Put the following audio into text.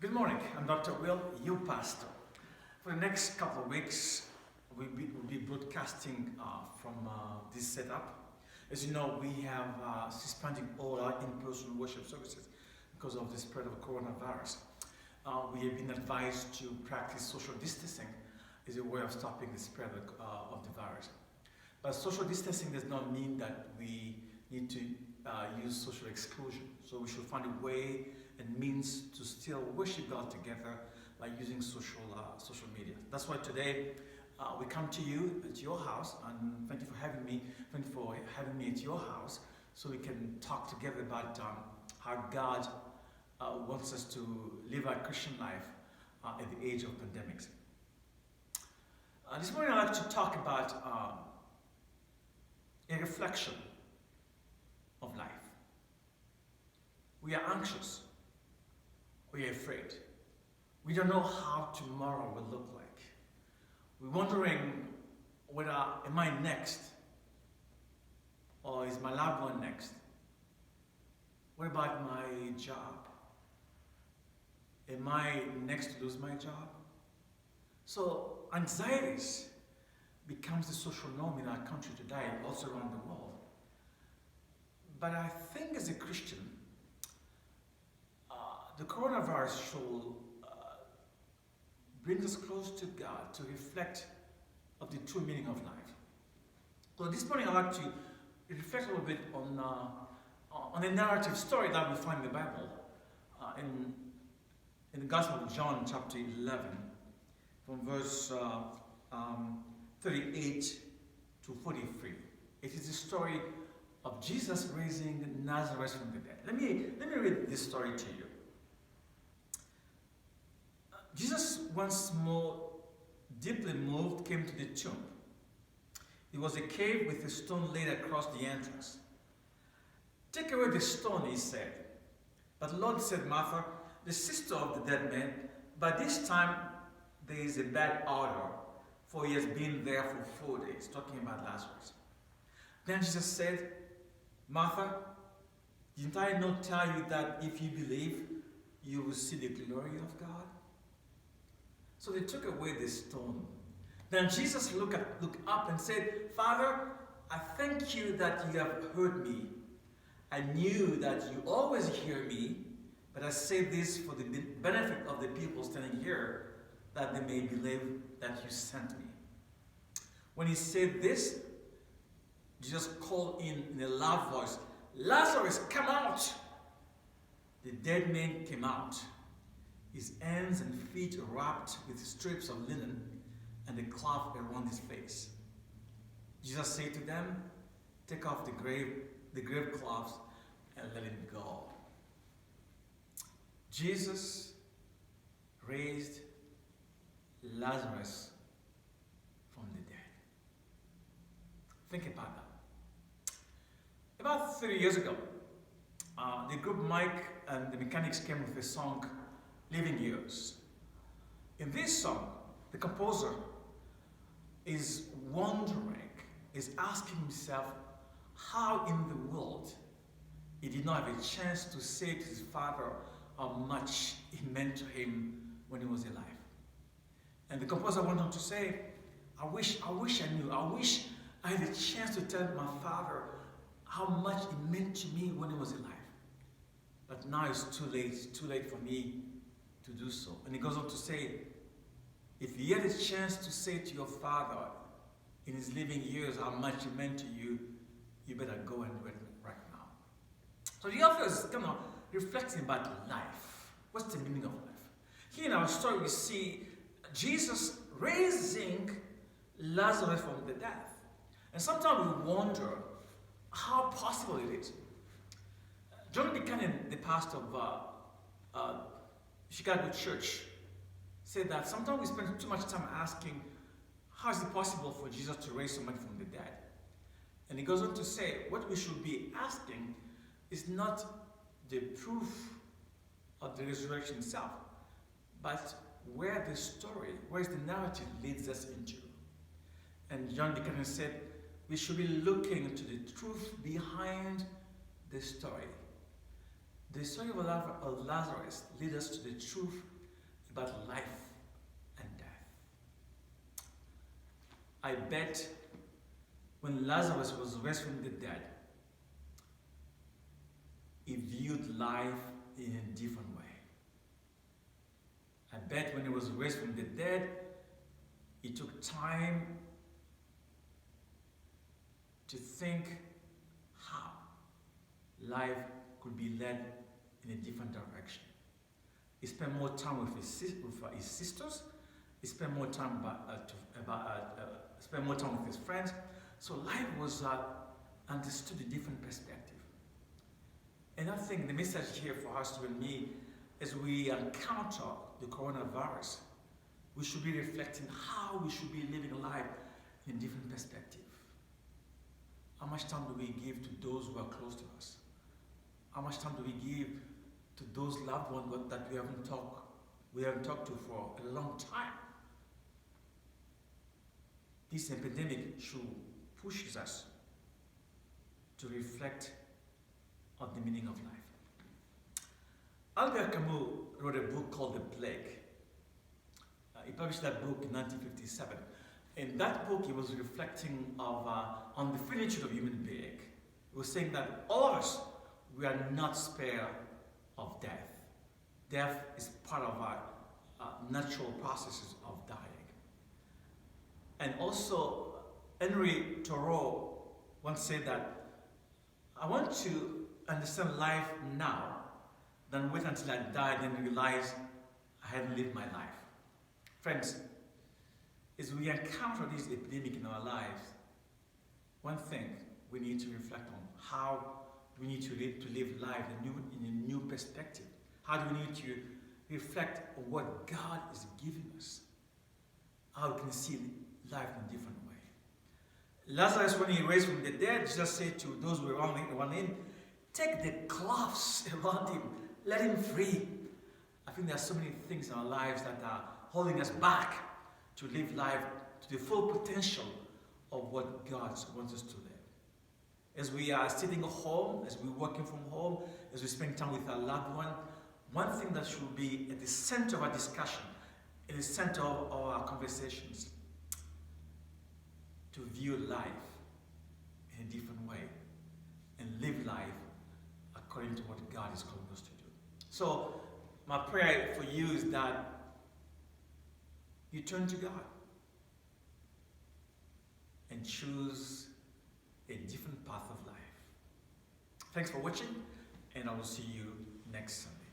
Good morning, I'm Dr. Will, your pastor. For the next couple of weeks, we'll be broadcasting from this setup. As you know, we have suspended all our in-person worship services because of the spread of coronavirus. We have been advised to practice social distancing as a way of stopping the spread of the virus. But social distancing does not mean that we need to use social exclusion. So we should find a way and means to still worship God together by using social media. That's why today we come to you at your house, and thank you for having me. Thank you for having me at your house, so we can talk together about how God wants us to live our Christian life at the age of pandemics. This morning I'd like to talk about a reflection of life. We are anxious. We are afraid. We don't know how tomorrow will look like. We're wondering whether am I next? Or is my loved one next? What about my job? Am I next to lose my job? So anxieties becomes the social norm in our country today, also around the world. But I think as a Christian, the coronavirus should bring us close to God to reflect of the true meaning of life. So this morning I'd like to reflect a little bit on a narrative story that we find in the Bible, in the Gospel of John, chapter 11, from verse 38 to 43. It is the story of Jesus raising Lazarus from the dead. Let me read this story to you. Jesus, once more deeply moved, came to the tomb. It was a cave with a stone laid across the entrance. "Take away the stone," he said. But the Lord said, "Martha, the sister of the dead man, by this time there is a bad odor, for he has been there for 4 days," talking about Lazarus. Then Jesus said, "Martha, didn't I not tell you that if you believe, you will see the glory of God?" So they took away the stone. Then Jesus looked up and said, "Father, I thank you that you have heard me. I knew that you always hear me, but I say this for the benefit of the people standing here, that they may believe that you sent me." When he said this, Jesus called in a loud voice, "Lazarus, come out!" The dead man came out, his hands and feet wrapped with strips of linen and a cloth around his face. Jesus said to them, "Take off the grave cloths and let him go." Jesus raised Lazarus from the dead. Think about that. About 30 years ago, the group Mike and the Mechanics came with a song, "Living Years." In this song, the composer is wondering, is asking himself how in the world he did not have a chance to say to his father how much he meant to him when he was alive. And the composer went on to say, I wish I knew. I wish I had a chance to tell my father how much he meant to me when he was alive. But now it's too late for me to do so." And he goes on to say, if you had a chance to say to your father in his living years how much he meant to you, you better go and do it right now. So the author is kind of reflecting about life. What's the meaning of life? Here in our story we see Jesus raising Lazarus from the dead. And sometimes we wonder how possible it is. John Buchanan, the pastor of Chicago church, said that sometimes we spend too much time asking, how is it possible for Jesus to raise somebody from the dead? And he goes on to say, what we should be asking is not the proof of the resurrection itself, but where the narrative leads us into. And John Buchanan said, we should be looking into the truth behind the story. The story of Lazarus leads us to the truth about life and death. I bet when Lazarus was raised from the dead, he viewed life in a different way. I bet when he was raised from the dead, he took time to think how life could be led in a different direction. He spent more time with his sisters. He spent more time with his friends. So life was understood a different perspective. And I think the message here for us, you and me, as we encounter the coronavirus, we should be reflecting how we should be living life in a different perspective. How much time do we give to those who are close to us? How much time do we give to those loved ones that we haven't talked to for a long time? This epidemic should push us to reflect on the meaning of life. Albert Camus wrote a book called The Plague. He published that book in 1957. In that book, he was reflecting on the finitude of human being. He was saying that all of us, we are not spared of death. Death is part of our natural processes of dying. And also, Henry Thoreau once said that, I want to understand life now than wait until I die and realize I hadn't lived my life. Friends, as we encounter this epidemic in our lives, one thing we need to reflect on, how do we need to live life in a new perspective? How do we need to reflect on what God is giving us? How we can see life in a different way. Lazarus, when he raised from the dead, Jesus said to those who were around him, take the cloths around him, let him free. I think there are so many things in our lives that are holding us back to live life to the full potential of what God wants us to live. As we are sitting at home, as we're working from home, as we spend time with our loved one thing that should be at the center of our discussion, at the center of our conversations, to view life in a different way and live life according to what God is calling us to do. So my prayer for you is that you turn to God and choose a different path of life. Thanks for watching, and I will see you next Sunday.